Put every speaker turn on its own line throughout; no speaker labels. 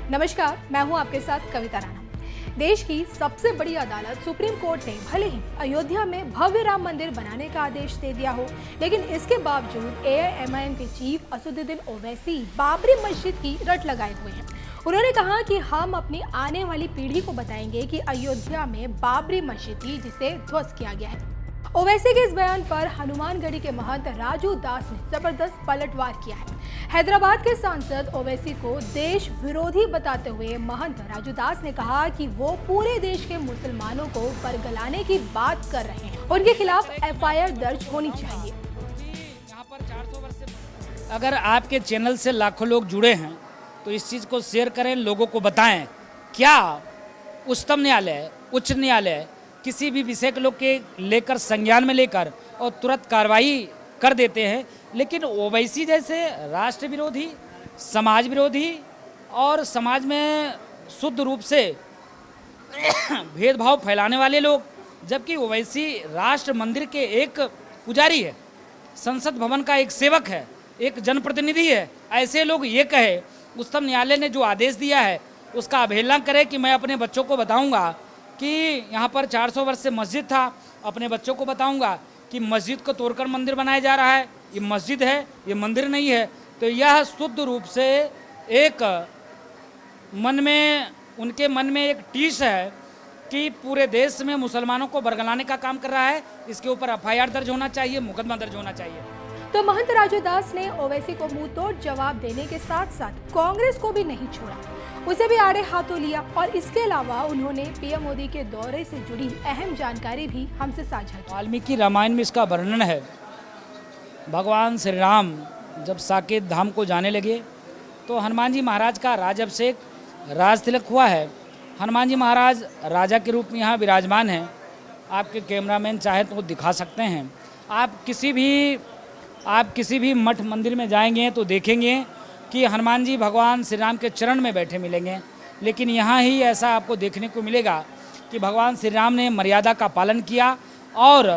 नमस्कार, मैं हूं आपके साथ कविता राणा। देश की सबसे बड़ी अदालत सुप्रीम कोर्ट ने भले ही अयोध्या में भव्य राम मंदिर बनाने का आदेश दे दिया हो, लेकिन इसके बावजूद एआईएमआईएम के चीफ असदुद्दीन ओवैसी बाबरी मस्जिद की रट लगाए हुए हैं। उन्होंने कहा कि हम अपनी आने वाली पीढ़ी को बताएंगे कि अयोध्या में बाबरी मस्जिद थी जिसे ध्वस्त किया गया है। ओवैसी के इस बयान पर हनुमानगढ़ी के महंत राजू दास ने जबरदस्त पलटवार किया है। हैदराबाद के सांसद ओवैसी को देश विरोधी बताते हुए महंत राजू दास ने कहा कि वो पूरे देश के मुसलमानों को बरगलाने की बात कर रहे हैं। उनके खिलाफ एफआईआर दर्ज होनी चाहिए।
यहाँ पर 400 वर्ष से अगर आपके चैनल से लाखों लोग जुड़े हैं तो इस चीज़ को शेयर करें, लोगों को बताएं। क्या उच्चतम न्यायालय, उच्च न्यायालय किसी भी विषय को लेकर संज्ञान में लेकर और तुरंत कार्रवाई कर देते हैं, लेकिन ओवैसी जैसे राष्ट्र विरोधी, समाज विरोधी और समाज में शुद्ध रूप से भेदभाव फैलाने वाले लोग, जबकि ओवैसी राष्ट्र मंदिर के एक पुजारी है, संसद भवन का एक सेवक है, एक जनप्रतिनिधि है, ऐसे लोग ये कहे उच्चतम न्यायालय ने जो आदेश दिया है उसका अवहेलना करे कि मैं अपने बच्चों को बताऊंगा कि यहाँ पर 400 वर्ष से मस्जिद था, अपने बच्चों को बताऊंगा कि मस्जिद को तोड़कर मंदिर बनाया जा रहा है, ये मस्जिद है, ये मंदिर नहीं है। तो यह शुद्ध रूप से एक उनके मन में एक टीस है कि पूरे देश में मुसलमानों को बरगलाने का काम कर रहा है। इसके ऊपर एफआईआर दर्ज होना चाहिए, मुकदमा दर्ज होना चाहिए।
तो महंत राजू दास ने ओवैसी को मुंह तोड़ जवाब देने के साथ साथ कांग्रेस को भी नहीं छोड़ा, उसे भी आड़े हाथों लिया और इसके अलावा उन्होंने पीएम मोदी के दौरे से जुड़ी अहम जानकारी भी हमसे साझा की।
वाल्मीकि रामायण में इसका वर्णन है। भगवान श्री राम जब साकेत धाम को जाने लगे तो हनुमान जी महाराज का राजाभिषेक, राज तिलक हुआ है। हनुमान जी महाराज राजा के रूप में यहाँ विराजमान हैं। आपके कैमरामैन चाहे तो दिखा सकते हैं। आप किसी भी मठ मंदिर में जाएंगे तो देखेंगे कि हनुमान जी भगवान श्री राम के चरण में बैठे मिलेंगे, लेकिन यहाँ ही ऐसा आपको देखने को मिलेगा कि भगवान श्री राम ने मर्यादा का पालन किया और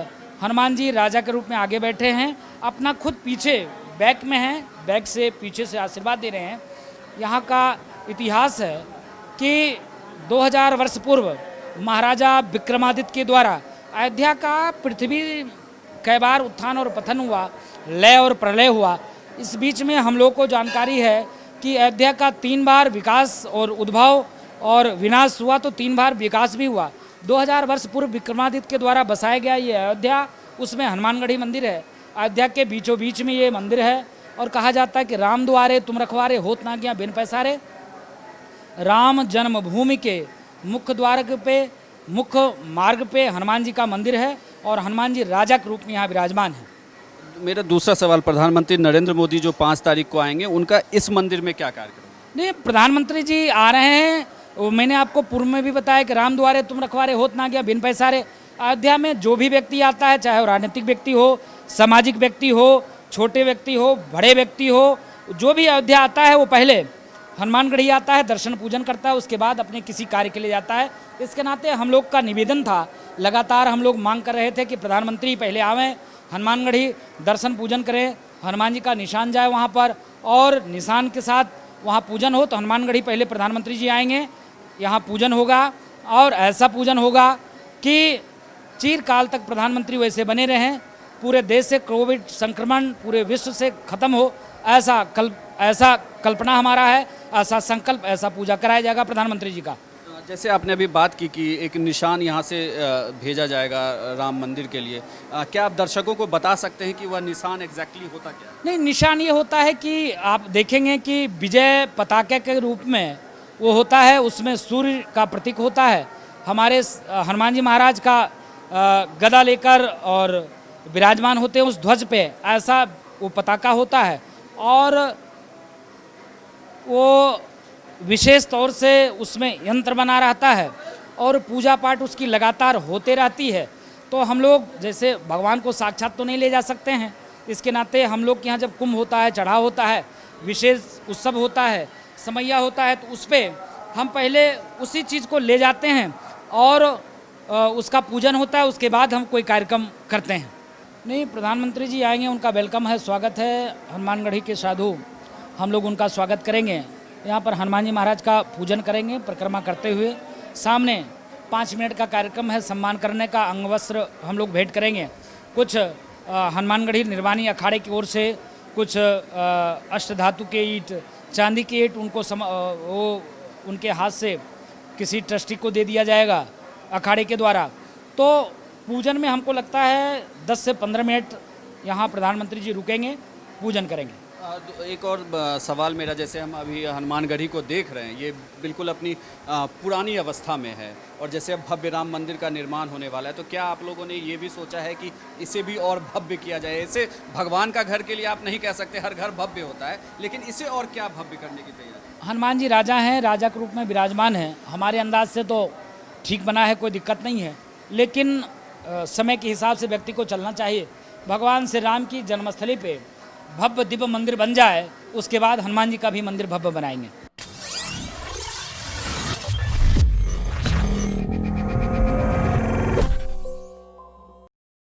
हनुमान जी राजा के रूप में आगे बैठे हैं, अपना खुद पीछे बैक में हैं, बैक से पीछे से आशीर्वाद दे रहे हैं। यहाँ का इतिहास है कि 2000 वर्ष पूर्व महाराजा विक्रमादित्य के द्वारा अयोध्या का पृथ्वी कई बार उत्थान और पतन हुआ, लय और प्रलय हुआ। इस बीच में हम लोग को जानकारी है कि अयोध्या का 3 बार विकास और उद्भव और विनाश हुआ, तो 3 बार विकास भी हुआ। 2000 वर्ष पूर्व विक्रमादित्य के द्वारा बसाया गया ये अयोध्या, उसमें हनुमानगढ़ी मंदिर है। अयोध्या के बीचों बीच में ये मंदिर है और कहा जाता है कि राम द्वारे तुम रखवारे, होत ना गया बिन पैसारे। राम जन्मभूमि के मुख्य द्वार पे, मुख्य मार्ग पे हनुमान जी का मंदिर है और हनुमान जी राजा के रूप में यहाँ विराजमान है।
मेरा दूसरा सवाल, प्रधानमंत्री नरेंद्र मोदी जो 5 तारीख को आएंगे, उनका इस मंदिर में क्या कार्यक्रम?
नहीं, प्रधानमंत्री जी आ रहे हैं। वो मैंने आपको पूर्व में भी बताया कि राम द्वारे तुम रखवारे, होत ना गया बिन पैसारे। अयोध्या में जो भी व्यक्ति आता है, चाहे वो राजनीतिक व्यक्ति हो, सामाजिक व्यक्ति हो, छोटे व्यक्ति हो, बड़े व्यक्ति हो, जो भी अयोध्या आता है वो पहले हनुमानगढ़ी आता है, दर्शन पूजन करता है, उसके बाद अपने किसी कार्य के लिए जाता है। इसके नाते हम लोग का निवेदन था, लगातार हम लोग मांग कर रहे थे कि प्रधानमंत्री पहले आवें, हनुमानगढ़ी दर्शन पूजन करें, हनुमान जी का निशान जाए वहाँ पर और निशान के साथ वहाँ पूजन हो। तो हनुमानगढ़ी पहले प्रधानमंत्री जी आएंगे, यहाँ पूजन होगा और ऐसा पूजन होगा कि चिरकाल तक प्रधानमंत्री वैसे बने रहें, पूरे देश से कोविड संक्रमण पूरे विश्व से खत्म हो, ऐसा कल्पना हमारा है, ऐसा संकल्प, ऐसा पूजा कराया जाएगा प्रधानमंत्री जी का।
जैसे आपने अभी बात की कि एक निशान यहाँ से भेजा जाएगा राम मंदिर के लिए, क्या आप दर्शकों को बता सकते हैं कि वह निशान एग्जैक्टली होता क्या है?
नहीं, निशान ये होता है कि आप देखेंगे कि विजय पताके के रूप में वो होता है, उसमें सूर्य का प्रतीक होता है। हमारे हनुमान जी महाराज का गदा लेकर और विराजमान होते हैं उस ध्वज पे, ऐसा वो पताका होता है और वो विशेष तौर से उसमें यंत्र बना रहता है और पूजा पाठ उसकी लगातार होते रहती है। तो हम लोग जैसे भगवान को साक्षात तो नहीं ले जा सकते हैं, इसके नाते हम लोग के यहाँ जब कुंभ होता है, चढ़ाव होता है, विशेष उत्सव होता है, समैया होता है, तो उस पर हम पहले उसी चीज़ को ले जाते हैं और उसका पूजन होता है, उसके बाद हम कोई कार्यक्रम करते हैं। नहीं, प्रधानमंत्री जी आएंगे, उनका वेलकम है, स्वागत है। हनुमानगढ़ी के साधु हम लोग उनका स्वागत करेंगे यहाँ पर हनुमान जी महाराज का पूजन करेंगे परिक्रमा करते हुए। सामने 5 मिनट का कार्यक्रम है सम्मान करने का, अंग वस्त्र हम लोग भेंट करेंगे। कुछ हनुमानगढ़ी निर्वाणी अखाड़े की ओर से कुछ अष्टधातु के ईंट, चांदी के ईंट वो उनके हाथ से किसी ट्रस्टी को दे दिया जाएगा अखाड़े के द्वारा। तो पूजन में हमको लगता है 10 से 15 मिनट यहाँ प्रधानमंत्री जी रुकेंगे, पूजन करेंगे।
एक और सवाल मेरा, जैसे हम अभी हनुमानगढ़ी को देख रहे हैं, ये बिल्कुल अपनी पुरानी अवस्था में है और जैसे अब भव्य राम मंदिर का निर्माण होने वाला है, तो क्या आप लोगों ने ये भी सोचा है कि इसे भी और भव्य किया जाए? इसे भगवान का घर के लिए आप नहीं कह सकते, हर घर भव्य होता है, लेकिन इसे और क्या भव्य करने की तैयारी?
हनुमान जी राजा हैं, राजा के रूप में विराजमान हैं। हमारे अंदाज से तो ठीक बना है, कोई दिक्कत नहीं है, लेकिन समय के हिसाब से व्यक्ति को चलना चाहिए। भगवान श्री राम की जन्मस्थली पे भव्य दिव्य मंदिर बन जाए, उसके बाद हनुमान जी का भी मंदिर भव्य बनाएंगे।